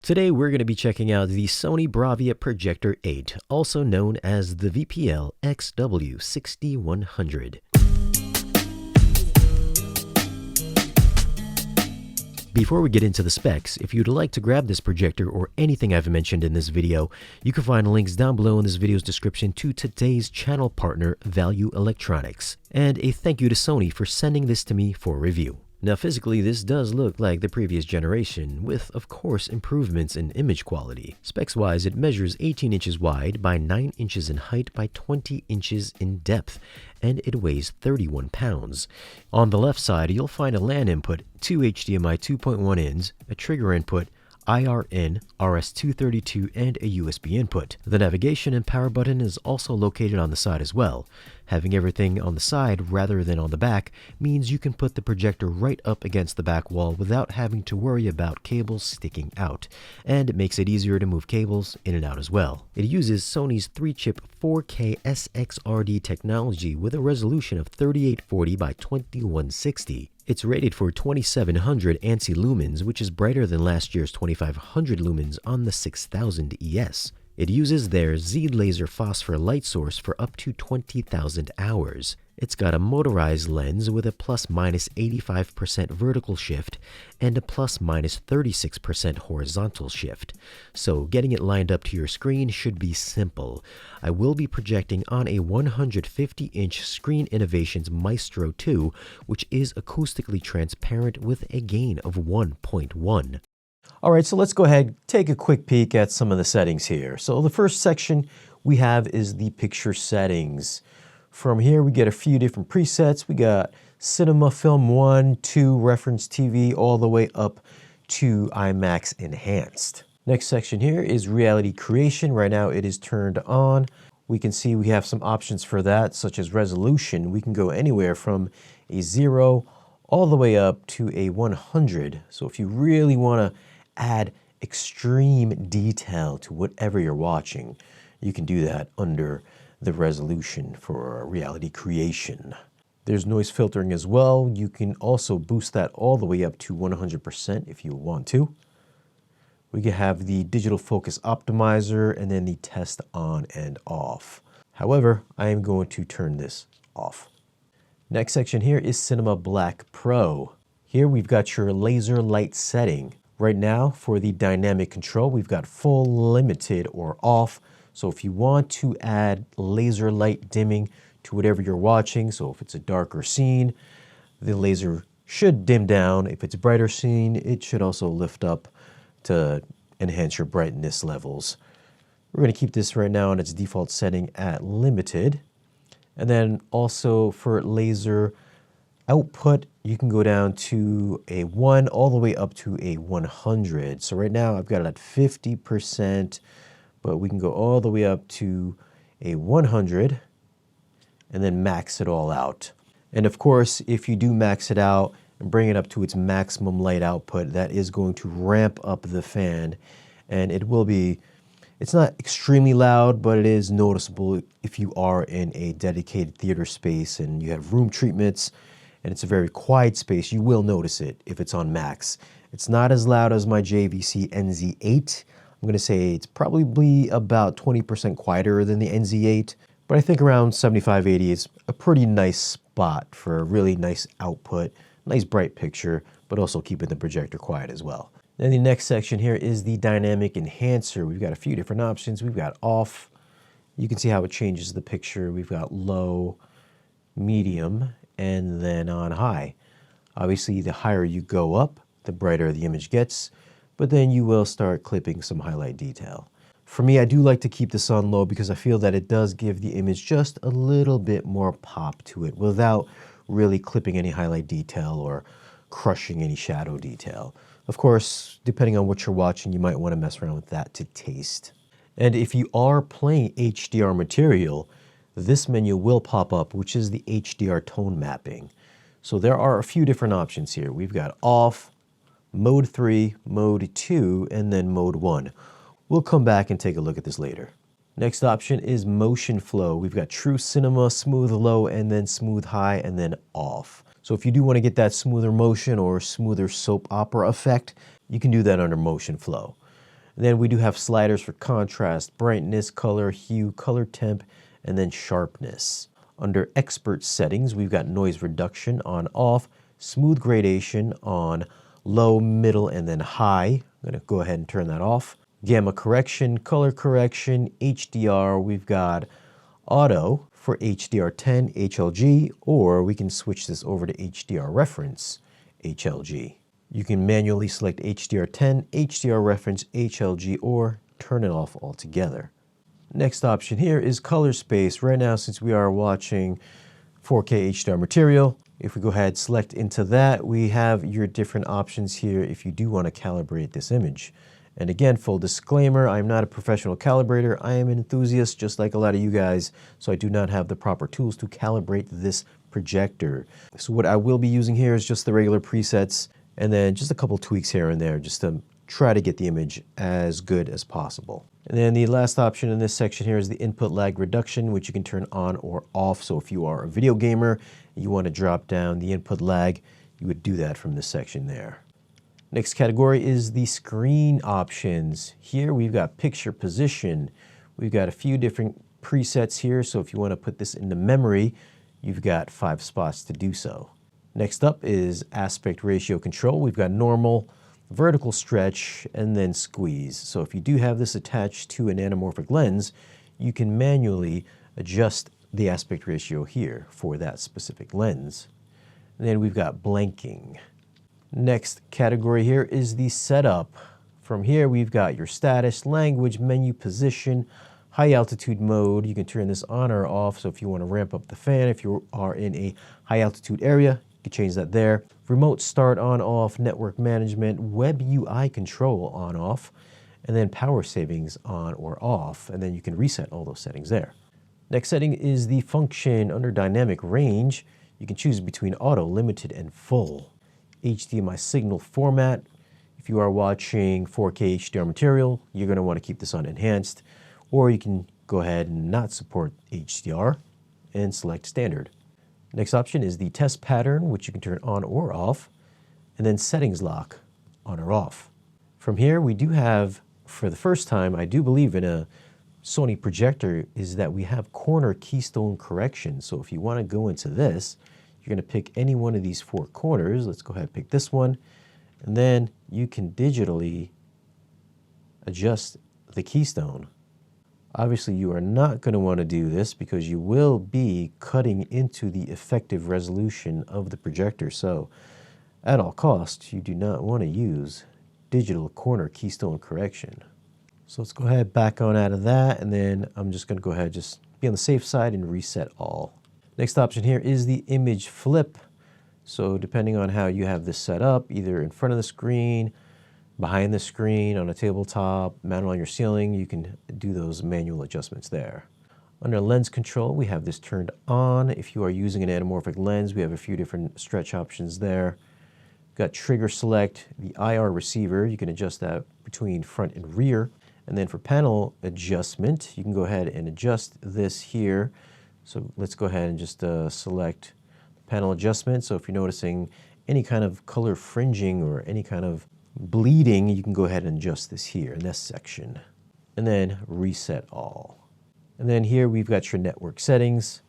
Today we're going to be checking out the Sony Bravia Projector 8, also known as the VPL-XW6100. Before we get into the specs, if you'd like to grab this projector or anything I've mentioned in this video, you can find links down below in this video's description to today's channel partner, Value Electronics. And a thank you to Sony for sending this to me for review. Now physically this does look like the previous generation, with of course improvements in image quality. Specs wise, it measures 18 inches wide by 9 inches in height by 20 inches in depth, and it weighs 31 pounds. On the left side you'll find a LAN input, 2 HDMI 2.1 ins, a trigger input, IR-in, RS-232, and a USB input. The navigation and power button is also located on the side as well. Having everything on the side rather than on the back means you can put the projector right up against the back wall without having to worry about cables sticking out, and it makes it easier to move cables in and out as well. It uses Sony's 3-chip 4K SXRD technology with a resolution of 3840 by 2160. It's rated for 2700 ANSI lumens, which is brighter than last year's 2500 lumens on the 6000 ES. It uses their Z laser phosphor light source for up to 20,000 hours. It's got a motorized lens with a plus-minus 85% vertical shift and a plus-minus 36% horizontal shift. So getting it lined up to your screen should be simple. I will be projecting on a 150-inch Screen Innovations Maestro 2, which is acoustically transparent with a gain of 1.1. Alright, so let's go ahead and take a quick peek at some of the settings here. So the first section we have is the picture settings. From here we get a few different presets. We got Cinema Film 1, 2, Reference TV, all the way up to IMAX Enhanced. Next section here is Reality Creation. Right now it is turned on. We can see we have some options for that, such as resolution. We can go anywhere from a 0 all the way up to a 100. So if you really want to add extreme detail to whatever you're watching, you can do that under the resolution for reality creation. There's noise filtering as well. You can also boost that all the way up to 100% if you want to. We can have the digital focus optimizer and then the test on and off. However, I am going to turn this off. Next section here is Cinema Black Pro. Here we've got your laser light setting. Right now for the dynamic control, we've got full, limited, or off. So if you want to add laser light dimming to whatever you're watching, so if it's a darker scene, the laser should dim down. If it's a brighter scene, it should also lift up to enhance your brightness levels. We're going to keep this right now on its default setting at limited. And then also for laser output, you can go down to a 1 all the way up to a 100. So right now I've got it at 50%, but we can go all the way up to a 100 and then max it all out. And of course, if you do max it out and bring it up to its maximum light output, that is going to ramp up the fan, and it will be, it's not extremely loud, but it is noticeable if you are in a dedicated theater space and you have room treatments and it's a very quiet space. You will notice it if it's on max. It's not as loud as my JVC NZ8. I'm going to say it's probably about 20% quieter than the NZ8, but I think around 75-80 is a pretty nice spot for a really nice output, nice bright picture, but also keeping the projector quiet as well. Then the next section here is the dynamic enhancer. We've got a few different options. We've got off. You can see how it changes the picture. We've got low, medium, and then on high. Obviously, the higher you go up, the brighter the image gets, but then you will start clipping some highlight detail. For me, I do like to keep this on low because I feel that it does give the image just a little bit more pop to it without really clipping any highlight detail or crushing any shadow detail. Of course, depending on what you're watching, you might want to mess around with that to taste. And if you are playing HDR material, this menu will pop up, which is the HDR tone mapping. So there are a few different options here. We've got off, mode 3, mode 2, and then mode 1. We'll come back and take a look at this later. Next option is motion flow. We've got true cinema, smooth low, and then smooth high, and then off. So if you do want to get that smoother motion or smoother soap opera effect, you can do that under motion flow. And then we do have sliders for contrast, brightness, color, hue, color temp, and then sharpness. Under expert settings, we've got noise reduction on off, smooth gradation on low, middle, and then high. I'm going to go ahead and turn that off. Gamma correction, color correction, HDR. We've got auto for HDR10 HLG, or we can switch this over to HDR reference HLG. You can manually select HDR10, HDR reference HLG, or turn it off altogether. Next option here is color space. Right now, since we are watching 4K HDR material, if we go ahead, select into that, we have your different options here if you do want to calibrate this image. And again, full disclaimer, I'm not a professional calibrator. I am an enthusiast, just like a lot of you guys, so I do not have the proper tools to calibrate this projector. So what I will be using here is just the regular presets, and then just a couple tweaks here and there, just to try to get the image as good as possible. And then the last option in this section here is the input lag reduction, which you can turn on or off. So if you are a video gamer and you want to drop down the input lag, you would do that from this section there. Next category is the screen options. Here we've got picture position. We've got a few different presets here. So if you want to put this into memory, you've got 5 spots to do so. Next up is aspect ratio control. We've got normal, vertical stretch, and then squeeze. So if you do have this attached to an anamorphic lens, you can manually adjust the aspect ratio here for that specific lens. And then we've got blanking. Next category here is the setup. From here we've got your status, language, menu, position, high altitude mode. You can turn this on or off. So if you want to ramp up the fan, if you are in a high altitude area, you can change that there. Remote start on off, network management, web UI control on off, and then power savings on or off. And then you can reset all those settings there. Next setting is the function. Under dynamic range, you can choose between auto, limited, and full. HDMI signal format. If you are watching 4K HDR material, you're going to want to keep this on enhanced, or you can go ahead and not support HDR and select standard. Next option is the test pattern, which you can turn on or off, and then settings lock on or off. From here, we do have, for the first time, I do believe in a Sony projector, is that we have corner keystone correction. So if you want to go into this, you're going to pick any one of these 4 corners. Let's go ahead and pick this one. And then you can digitally adjust the keystone. Obviously, you are not going to want to do this because you will be cutting into the effective resolution of the projector. So at all costs, you do not want to use digital corner keystone correction. So let's go ahead, back on out of that. And then I'm just going to go ahead, just be on the safe side and reset all. Next option here is the image flip. So depending on how you have this set up, either in front of the screen, behind the screen, on a tabletop, mounted on your ceiling, you can do those manual adjustments there. Under lens control, we have this turned on. If you are using an anamorphic lens, we have a few different stretch options there. We've got trigger select, the IR receiver. You can adjust that between front and rear. And then for panel adjustment, you can go ahead and adjust this here. So let's go ahead and just select panel adjustment. So if you're noticing any kind of color fringing or any kind of bleeding, you can go ahead and adjust this here in this section. And then reset all. And then here we've got your network settings.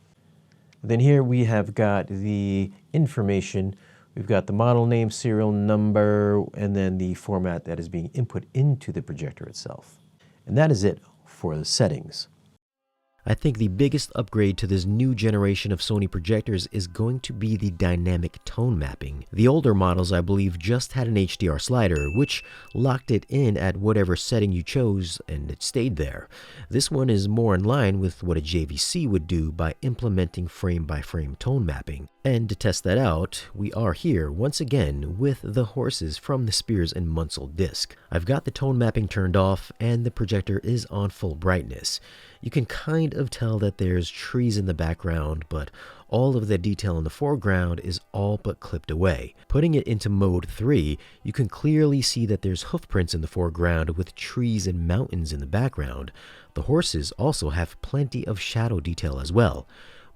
And then here we have got the information. We've got the model name, serial number, and then the format that is being input into the projector itself. And that is it for the settings. I think the biggest upgrade to this new generation of Sony projectors is going to be the dynamic tone mapping. The older models, I believe, just had an HDR slider, which locked it in at whatever setting you chose and it stayed there. This one is more in line with what a JVC would do by implementing frame-by-frame tone mapping. And to test that out, we are here once again with the horses from the Spears and Munsell disc. I've got the tone mapping turned off and the projector is on full brightness. You can kind of tell that there's trees in the background, but all of the detail in the foreground is all but clipped away. Putting it into mode 3, you can clearly see that there's hoof prints in the foreground with trees and mountains in the background. The horses also have plenty of shadow detail as well.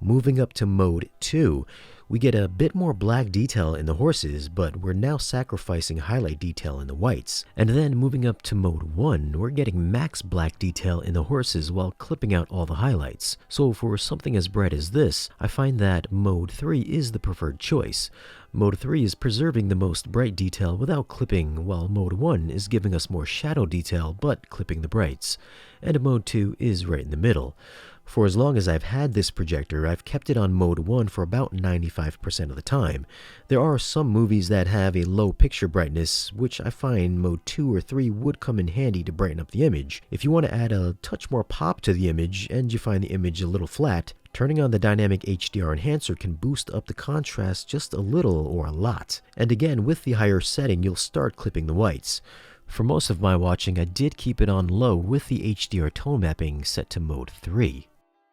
Moving up to mode 2, We get a bit more black detail in the horses, but we're now sacrificing highlight detail in the whites. And then moving up to mode 1, we're getting max black detail in the horses while clipping out all the highlights. So for something as bright as this, I find that mode 3 is the preferred choice. Mode 3 is preserving the most bright detail without clipping, while mode 1 is giving us more shadow detail but clipping the brights. And mode 2 is right in the middle. For as long as I've had this projector, I've kept it on mode 1 for about 95% of the time. There are some movies that have a low picture brightness, which I find mode 2 or 3 would come in handy to brighten up the image. If you want to add a touch more pop to the image and you find the image a little flat, turning on the dynamic HDR enhancer can boost up the contrast just a little or a lot. And again, with the higher setting, you'll start clipping the whites. For most of my watching, I did keep it on low with the HDR tone mapping set to mode 3.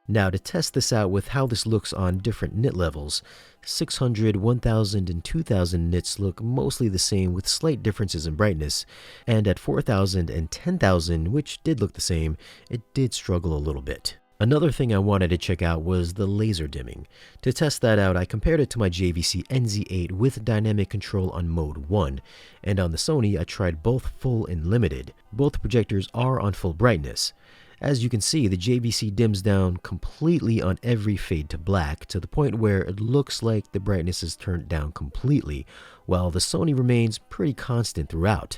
Now to test this out with how this looks on different nit levels, 600, 1000, and 2000 nits look mostly the same with slight differences in brightness, and at 4000 and 10,000, which did look the same, it did struggle a little bit. Another thing I wanted to check out was the laser dimming. To test that out, I compared it to my JVC NZ8 with dynamic control on mode 1, and on the Sony I tried both full and limited. Both projectors are on full brightness. As you can see, the JVC dims down completely on every fade to black to the point where it looks like the brightness is turned down completely, while the Sony remains pretty constant throughout.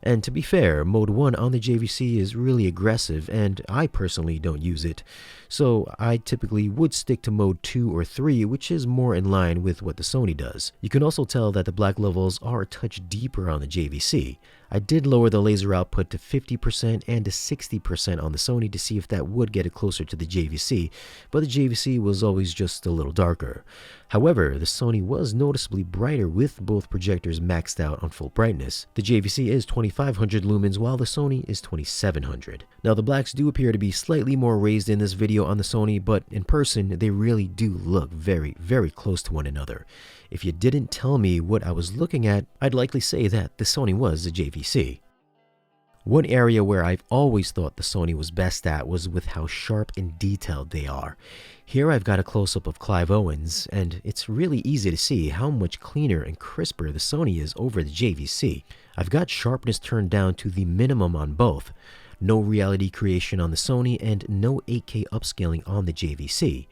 And to be fair, mode 1 on the JVC is really aggressive and I personally don't use it, so I typically would stick to mode 2 or 3, which is more in line with what the Sony does. You can also tell that the black levels are a touch deeper on the JVC. I did lower the laser output to 50% and to 60% on the Sony to see if that would get it closer to the JVC, but the JVC was always just a little darker. However, the Sony was noticeably brighter with both projectors maxed out on full brightness. The JVC is 2500 lumens while the Sony is 2700. Now the blacks do appear to be slightly more raised in this video on the Sony, but in person they really do look very, very close to one another. If you didn't tell me what I was looking at, I'd likely say that the Sony was a JVC. One area where I've always thought the Sony was best at was with how sharp and detailed they are. Here I've got a close-up of Clive Owens, and it's really easy to see how much cleaner and crisper the Sony is over the JVC. I've got sharpness turned down to the minimum on both. No reality creation on the Sony and no 8K upscaling on the JVC.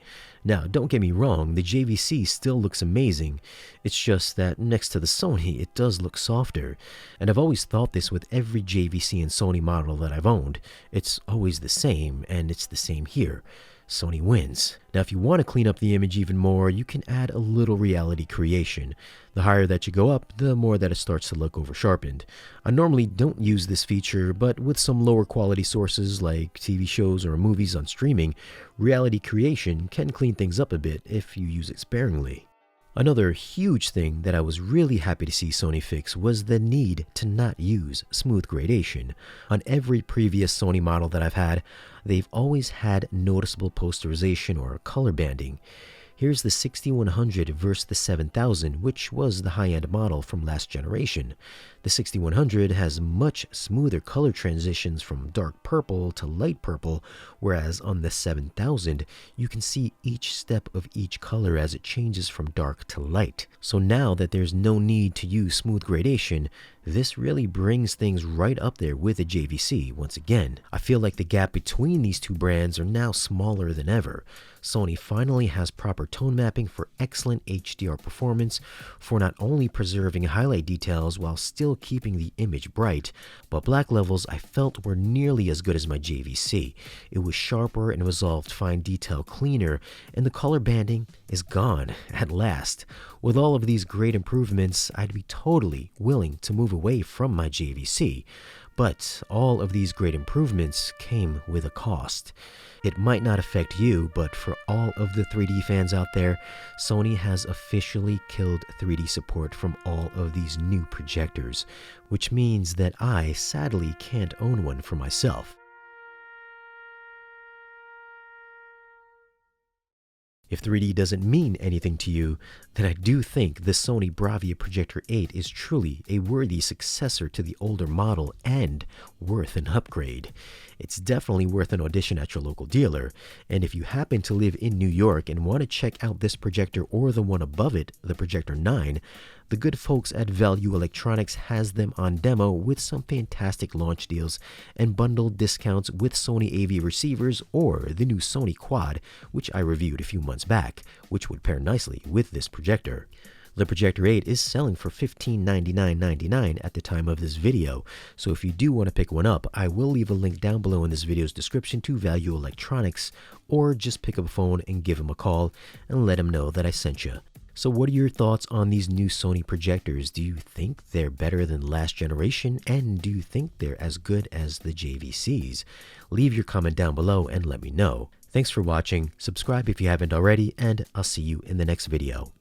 Now, don't get me wrong, the JVC still looks amazing. It's just that next to the Sony, it does look softer. And I've always thought this with every JVC and Sony model that I've owned. It's always the same, and it's the same here. Sony wins. Now, if you want to clean up the image even more, you can add a little reality creation. The higher that you go up, the more that it starts to look over-sharpened. I normally don't use this feature, but with some lower quality sources like TV shows or movies on streaming, reality creation can clean things up a bit if you use it sparingly. Another huge thing that I was really happy to see Sony fix was the need to not use smooth gradation. On every previous Sony model that I've had, they've always had noticeable posterization or color banding. Here's the 6100 versus the 7000, which was the high-end model from last generation. The 6100 has much smoother color transitions from dark purple to light purple, whereas on the 7000, you can see each step of each color as it changes from dark to light. So now that there's no need to use smooth gradation, this really brings things right up there with the JVC once again. I feel like the gap between these two brands are now smaller than ever. Sony finally has proper tone mapping for excellent HDR performance, for not only preserving highlight details while still keeping the image bright, but black levels I felt were nearly as good as my JVC. It was sharper and resolved fine detail cleaner, and the color banding is gone at last. With all of these great improvements, I'd be totally willing to move away from my JVC. But all of these great improvements came with a cost. It might not affect you, but for all of the 3D fans out there, Sony has officially killed 3D support from all of these new projectors, which means that I sadly can't own one for myself. If 3D doesn't mean anything to you, then I do think the Sony Bravia Projector 8 is truly a worthy successor to the older model and worth an upgrade. It's definitely worth an audition at your local dealer, and if you happen to live in New York and want to check out this projector or the one above it, the Projector 9, the good folks at Value Electronics has them on demo with some fantastic launch deals and bundled discounts with Sony AV receivers or the new Sony Quad, which I reviewed a few months back, which would pair nicely with this projector. The Projector 8 is selling for $1599.99 at the time of this video, so if you do want to pick one up, I will leave a link down below in this video's description to Value Electronics, or just pick up a phone and give them a call and let them know that I sent you. So what are your thoughts on these new Sony projectors? Do you think they're better than last generation, and do you think they're as good as the JVCs? Leave your comment down below and let me know. Thanks for watching, subscribe if you haven't already, and I'll see you in the next video.